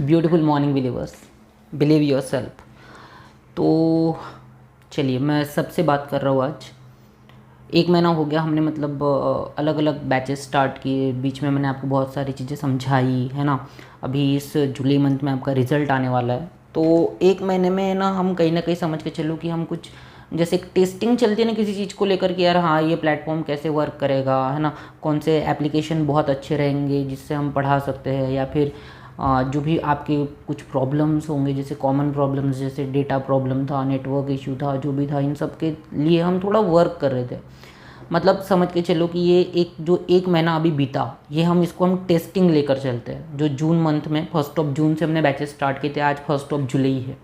Beautiful morning believers, believe your self. तो चलिए मैं सबसे बात कर रहा हूँ। आज 1 महीना हो गया, हमने मतलब अलग अलग बैचेस स्टार्ट किए। बीच में मैंने आपको बहुत सारी चीज़ें समझाई है ना। अभी इस जुलाई मंथ में आपका रिज़ल्ट आने वाला है। तो 1 महीने में ना हम कहीं ना कहीं समझ के चलो कि हम कुछ जैसे एक टेस्टिंग चलती है ना किसी चीज़ को लेकर कि यार हाँ ये प्लेटफॉर्म कैसे वर्क करेगा, है ना, कौन से एप्लीकेशन बहुत अच्छे रहेंगे जिससे हम पढ़ा सकते हैं, या फिर जो भी आपके कुछ प्रॉब्लम्स होंगे जैसे कॉमन प्रॉब्लम्स, जैसे डेटा प्रॉब्लम था, नेटवर्क इशू था, जो भी था, इन सब के लिए हम थोड़ा वर्क कर रहे थे। मतलब समझ के चलो कि ये एक जो 1 महीना अभी बीता, ये हम इसको हम टेस्टिंग लेकर चलते हैं। जो जून मंथ में 1 जून से हमने बैचेस स्टार्ट किए थे, आज 1 जुलाई है,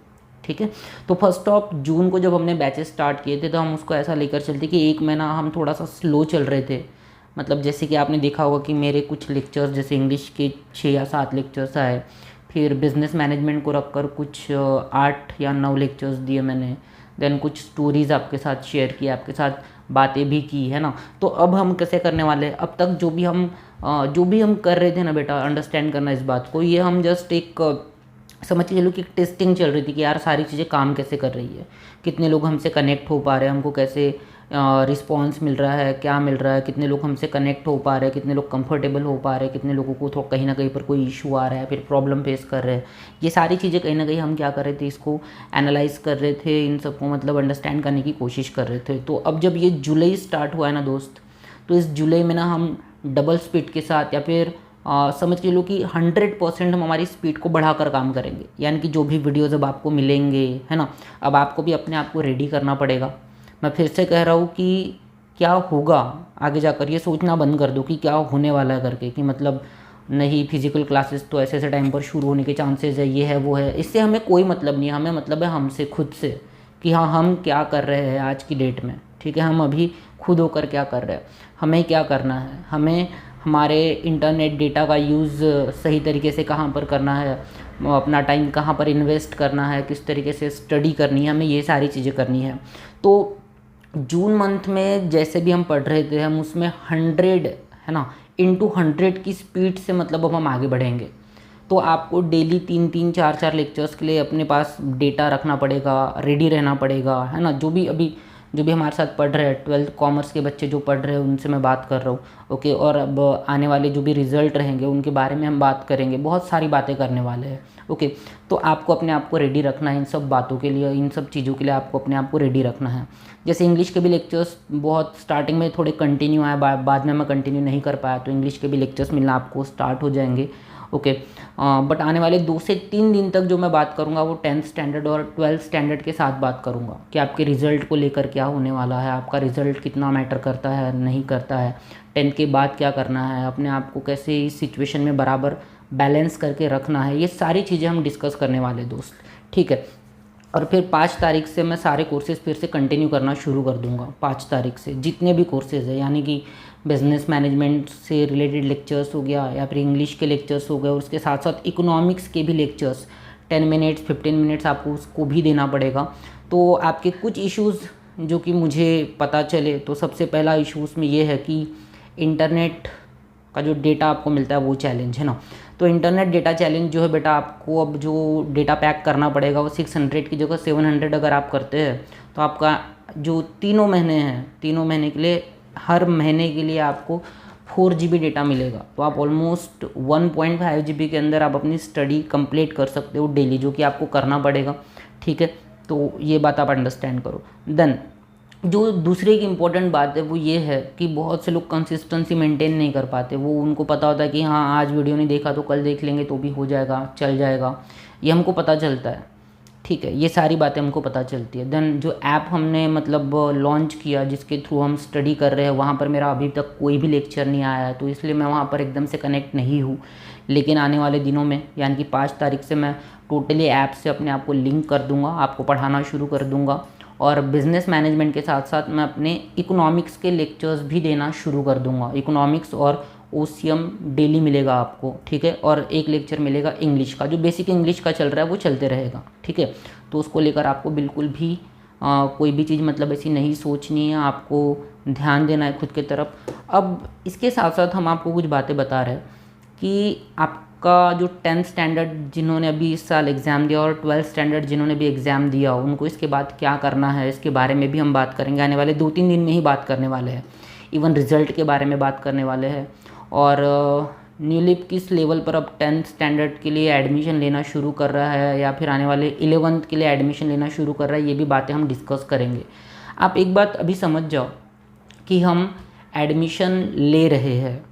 ठीक है। तो 1 जून को जब हमने बैचेस स्टार्ट किए थे तो हम उसको ऐसा लेकर चलते कि 1 महीना हम थोड़ा सा स्लो चल रहे थे। मतलब जैसे कि आपने देखा होगा कि मेरे कुछ लेक्चर्स जैसे इंग्लिश के 6 या 7 लेक्चर्स आए, फिर बिज़नेस मैनेजमेंट को रखकर कुछ 8 या 9 लेक्चर्स दिए मैंने। देन कुछ स्टोरीज़ आपके साथ शेयर की, आपके साथ बातें भी की, है ना। तो अब हम कैसे करने वाले हैं, अब तक जो भी हम कर रहे थे ना बेटा, अंडरस्टैंड करना इस बात को, ये हम जस्ट एक समझ के चलो कि टेस्टिंग चल रही थी कि यार सारी चीज़ें काम कैसे कर रही है, कितने लोग हमसे कनेक्ट हो पा रहे हैं, हमको कैसे रिस्पांस मिल रहा है, क्या मिल रहा है, कितने लोग हमसे कनेक्ट हो पा रहे हैं, कितने लोग कंफर्टेबल हो पा रहे हैं, कितने लोगों को थोड़ा कहीं ना कहीं पर कोई इशू आ रहा है, फिर प्रॉब्लम फेस कर रहे हैं। ये सारी चीज़ें कहीं ना कहीं हम क्या कर रहे थे, इसको एनालाइज कर रहे थे, इन सबको मतलब अंडरस्टैंड करने की कोशिश कर रहे थे। तो अब जब ये जुलाई स्टार्ट हुआ है ना दोस्त, तो इस जुलाई में ना हम डबल स्पीड के साथ या फिर समझ के लो कि 100% हम हमारी स्पीड को बढ़ाकर काम करेंगे। यानी कि जो भी वीडियोज़ अब आपको मिलेंगे, है ना, अब आपको भी अपने आप को रेडी करना पड़ेगा। मैं फिर से कह रहा हूँ कि क्या होगा आगे जाकर, ये सोचना बंद कर दो कि क्या होने वाला है करके, कि मतलब नहीं फिजिकल क्लासेस तो ऐसे ऐसे टाइम पर शुरू होने के चांसेस है, ये है वो है। इससे हमें कोई मतलब नहीं है, हमें मतलब है हमसे, खुद से, कि हाँ हम क्या कर रहे हैं आज की डेट में, ठीक है। हम अभी खुद होकर क्या कर रहे हैं, हमें क्या करना है, हमें हमारे इंटरनेट डेटा का यूज़ सही तरीके से कहाँ पर करना है, अपना टाइम कहाँ पर इन्वेस्ट करना है, किस तरीके से स्टडी करनी है, हमें ये सारी चीज़ें करनी है। तो जून मंथ में जैसे भी हम पढ़ रहे थे, हम उसमें 100 है ना ×100 की स्पीड से मतलब अब हम आगे बढ़ेंगे। तो आपको डेली 3-3 4-4 लेक्चर्स के लिए अपने पास डेटा रखना पड़ेगा, रेडी रहना पड़ेगा, है ना। जो भी हमारे साथ पढ़ रहे हैं, 12th कॉमर्स के बच्चे जो पढ़ रहे हैं उनसे मैं बात कर रहा हूँ, ओके। और अब आने वाले जो भी रिज़ल्ट रहेंगे उनके बारे में हम बात करेंगे, बहुत सारी बातें करने वाले हैं, ओके। तो आपको अपने आप को रेडी रखना है इन सब बातों के लिए, इन सब चीज़ों के लिए आपको अपने आप को रेडी रखना है। जैसे इंग्लिश के भी लेक्चर्स बहुत स्टार्टिंग में थोड़े कंटिन्यू आए, बाद में मैं कंटिन्यू नहीं कर पाया, तो इंग्लिश के भी लेक्चर्स मिलना आपको स्टार्ट हो जाएंगे, ओके। बट आने वाले 2 से 3 दिन तक जो मैं बात करूँगा वो 10th स्टैंडर्ड और 12th स्टैंडर्ड के साथ बात करूँगा कि आपके रिज़ल्ट को लेकर क्या होने वाला है, आपका रिज़ल्ट कितना मैटर करता है, नहीं करता है, 10th के बाद क्या करना है, अपने आप को कैसे इस सिचुएशन में बराबर बैलेंस करके रखना है, ये सारी चीज़ें हम डिस्कस करने वाले दोस्त, ठीक है। और फिर 5 तारीख से मैं सारे कोर्सेज़ फिर से कंटिन्यू करना शुरू कर दूंगा। 5 तारीख से जितने भी कोर्सेज़ है, यानी कि बिज़नेस मैनेजमेंट से रिलेटेड लेक्चर्स हो गया, या फिर इंग्लिश के लेक्चर्स हो गए, और उसके साथ साथ इकोनॉमिक्स के भी लेक्चर्स 10 मिनट्स 15 मिनट्स आपको उसको भी देना पड़ेगा। तो आपके कुछ इश्यूज़ जो कि मुझे पता चले, तो सबसे पहला इशू उसमें ये है कि इंटरनेट का जो डेटा आपको मिलता है वो चैलेंज है ना। तो इंटरनेट डेटा चैलेंज जो है बेटा, आपको अब जो डेटा पैक करना पड़ेगा वो 600 की जगह 700 अगर आप करते हैं, तो आपका जो 3 महीने हैं, 3 महीने के लिए हर महीने के लिए आपको 4 GB डेटा मिलेगा। तो आप ऑलमोस्ट 1.5 GB के अंदर आप अपनी स्टडी कंप्लीट कर सकते हो डेली, जो कि आपको करना पड़ेगा, ठीक है। तो ये बात आप अंडरस्टैंड करो। देन जो दूसरी एक इम्पॉर्टेंट बात है वो ये है कि बहुत से लोग कंसिस्टेंसी मेंटेन नहीं कर पाते। वो उनको पता होता है कि हाँ आज वीडियो नहीं देखा तो कल देख लेंगे तो भी हो जाएगा, चल जाएगा, ये हमको पता चलता है, ठीक है। ये सारी बातें हमको पता चलती है। देन जो ऐप हमने मतलब लॉन्च किया जिसके थ्रू हम स्टडी कर रहे हैं, वहाँ पर मेरा अभी तक कोई भी लेक्चर नहीं आया है, तो इसलिए मैं वहाँ पर एकदम से कनेक्ट नहीं हूँ। लेकिन आने वाले दिनों में यानी कि 5 तारीख से मैं टोटली ऐप से अपने आप को लिंक कर दूँगा, आपको पढ़ाना शुरू कर दूँगा। और बिज़नेस मैनेजमेंट के साथ साथ मैं अपने इकोनॉमिक्स के लेक्चर्स भी देना शुरू कर दूंगा। इकोनॉमिक्स और ओसीएम डेली मिलेगा आपको, ठीक है। और एक लेक्चर मिलेगा इंग्लिश का, जो बेसिक इंग्लिश का चल रहा है वो चलते रहेगा, ठीक है। तो उसको लेकर आपको बिल्कुल भी कोई भी चीज़ मतलब ऐसी नहीं सोचनी है, आपको ध्यान देना है खुद की तरफ। अब इसके साथ साथ हम आपको कुछ बातें बता रहे हैं कि आप आपका जो 10th स्टैंडर्ड जिन्होंने अभी इस साल एग्ज़ाम दिया और 12th स्टैंडर्ड जिन्होंने भी एग्ज़ाम दिया, उनको इसके बाद क्या करना है इसके बारे में भी हम बात करेंगे। आने वाले 2-3 दिन में ही बात करने वाले हैं, इवन रिज़ल्ट के बारे में बात करने वाले हैं। और न्यूलिप किस लेवल पर अब 10th स्टैंडर्ड के लिए एडमिशन लेना शुरू कर रहा है या फिर आने वाले 11th के लिए एडमिशन लेना शुरू कर रहा है, ये भी बातें हम डिस्कस करेंगे। आप एक बात अभी समझ जाओ कि हम एडमिशन ले रहे हैं,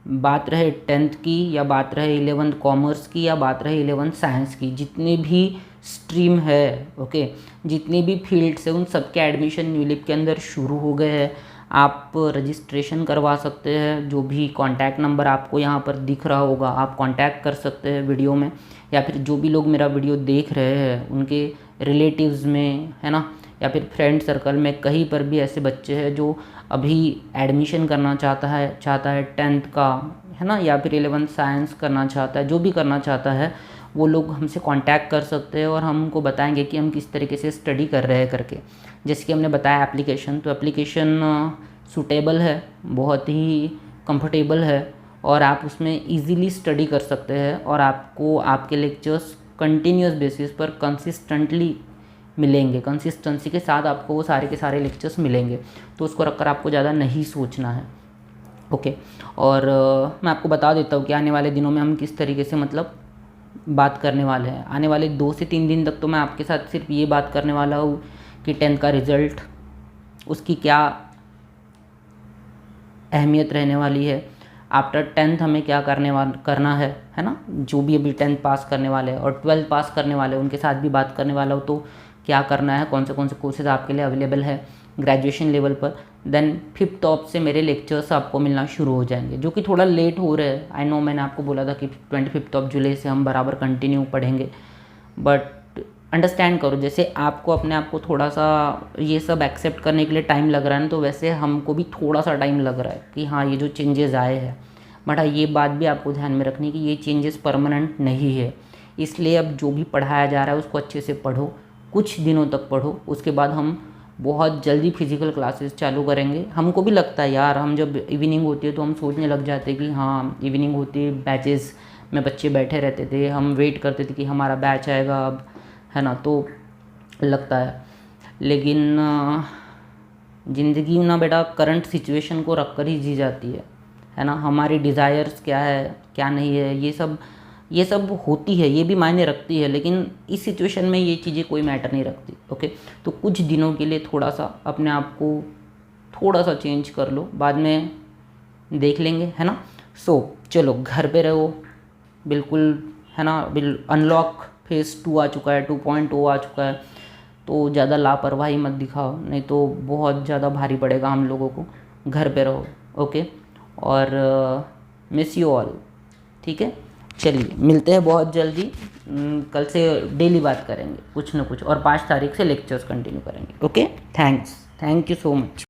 बात रहे 10th की या बात रहे 11th कॉमर्स की या बात रहे 11th साइंस की, जितने भी स्ट्रीम है, ओके, जितने भी फील्ड्स है, उन सब के एडमिशन न्यूलिप के अंदर शुरू हो गए हैं। आप रजिस्ट्रेशन करवा सकते हैं, जो भी कॉन्टैक्ट नंबर आपको यहाँ पर दिख रहा होगा आप कॉन्टैक्ट कर सकते हैं वीडियो में, या फिर जो भी लोग मेरा वीडियो देख रहे हैं उनके रिलेटिव्स में, है ना, या फिर फ्रेंड सर्कल में कहीं पर भी ऐसे बच्चे हैं जो अभी एडमिशन करना चाहता है 10th का, है ना, या फिर 11th साइंस करना चाहता है, जो भी करना चाहता है वो लोग हमसे कांटेक्ट कर सकते हैं और हम उनको बताएंगे कि हम किस तरीके से स्टडी कर रहे हैं करके। जैसे कि हमने बताया एप्लीकेशन, तो एप्लीकेशन सूटेबल है, बहुत ही कंफर्टेबल है और आप उसमें इजीली स्टडी कर सकते हैं और आपको आपके लेक्चर्स कंटिन्यूस बेसिस पर कंसिस्टेंटली मिलेंगे, कंसिस्टेंसी के साथ आपको वो सारे के सारे लेक्चर्स मिलेंगे। तो उसको रखकर आपको ज़्यादा नहीं सोचना है, ओके। और मैं आपको बता देता हूँ कि आने वाले दिनों में हम किस तरीके से मतलब बात करने वाले हैं। आने वाले 2 से 3 दिन तक तो मैं आपके साथ सिर्फ ये बात करने वाला हूँ कि 10th का रिज़ल्ट, उसकी क्या अहमियत रहने वाली है, आफ्टर 10th हमें क्या करना है ना, जो भी अभी 10th पास करने वाले हैं और 12th पास करने वाले हैं उनके साथ भी बात करने वाला हूँ। तो क्या करना है, कौन से कोर्सेज आपके लिए अवेलेबल है ग्रेजुएशन लेवल पर। देन 5th ऑफ से मेरे लेक्चर्स आपको मिलना शुरू हो जाएंगे, जो कि थोड़ा लेट हो रहे हैं। आई नो, मैंने आपको बोला था कि 25 ऑफ जुलाई से हम बराबर कंटिन्यू पढ़ेंगे, बट अंडरस्टैंड करो, जैसे आपको अपने आप को थोड़ा सा ये सब एक्सेप्ट करने के लिए टाइम लग रहा है ना, तो वैसे हमको भी थोड़ा सा टाइम लग रहा है कि हाँ ये जो चेंजेस आए हैं। बट हाँ, ये बात भी आपको ध्यान में रखनी कि ये चेंजेस परमानेंट नहीं है, इसलिए अब जो भी पढ़ाया जा रहा है उसको अच्छे से पढ़ो, कुछ दिनों तक पढ़ो, उसके बाद हम बहुत जल्दी फिजिकल क्लासेस चालू करेंगे। हमको भी लगता है यार, हम जब इवनिंग होती है तो हम सोचने लग जाते हैं कि हाँ इवनिंग होती है, बैचेस में बच्चे बैठे रहते थे, हम वेट करते थे कि हमारा बैच आएगा अब, है ना, तो लगता है। लेकिन ज़िंदगी ना बेटा करंट सिचुएशन को रख कर ही जी जाती है ना। हमारी डिज़ायर्स क्या है क्या नहीं है, ये सब होती है, ये भी मायने रखती है, लेकिन इस सिचुएशन में ये चीज़ें कोई मैटर नहीं रखती, ओके। तो कुछ दिनों के लिए थोड़ा सा अपने आप को थोड़ा सा चेंज कर लो, बाद में देख लेंगे, है ना। सो चलो घर पे रहो बिल्कुल, है ना। अनलॉक फेज़ 2 आ चुका है, 2.0 आ चुका है, तो ज़्यादा लापरवाही मत दिखाओ, नहीं तो बहुत ज़्यादा भारी पड़ेगा हम लोगों को। घर पे रहो, ओके। और मिस यू ऑल, ठीक है। चलिए मिलते हैं बहुत जल्दी, कल से डेली बात करेंगे कुछ ना कुछ, और 5 तारीख से लेक्चर्स कंटिन्यू करेंगे, okay. Thank you so much.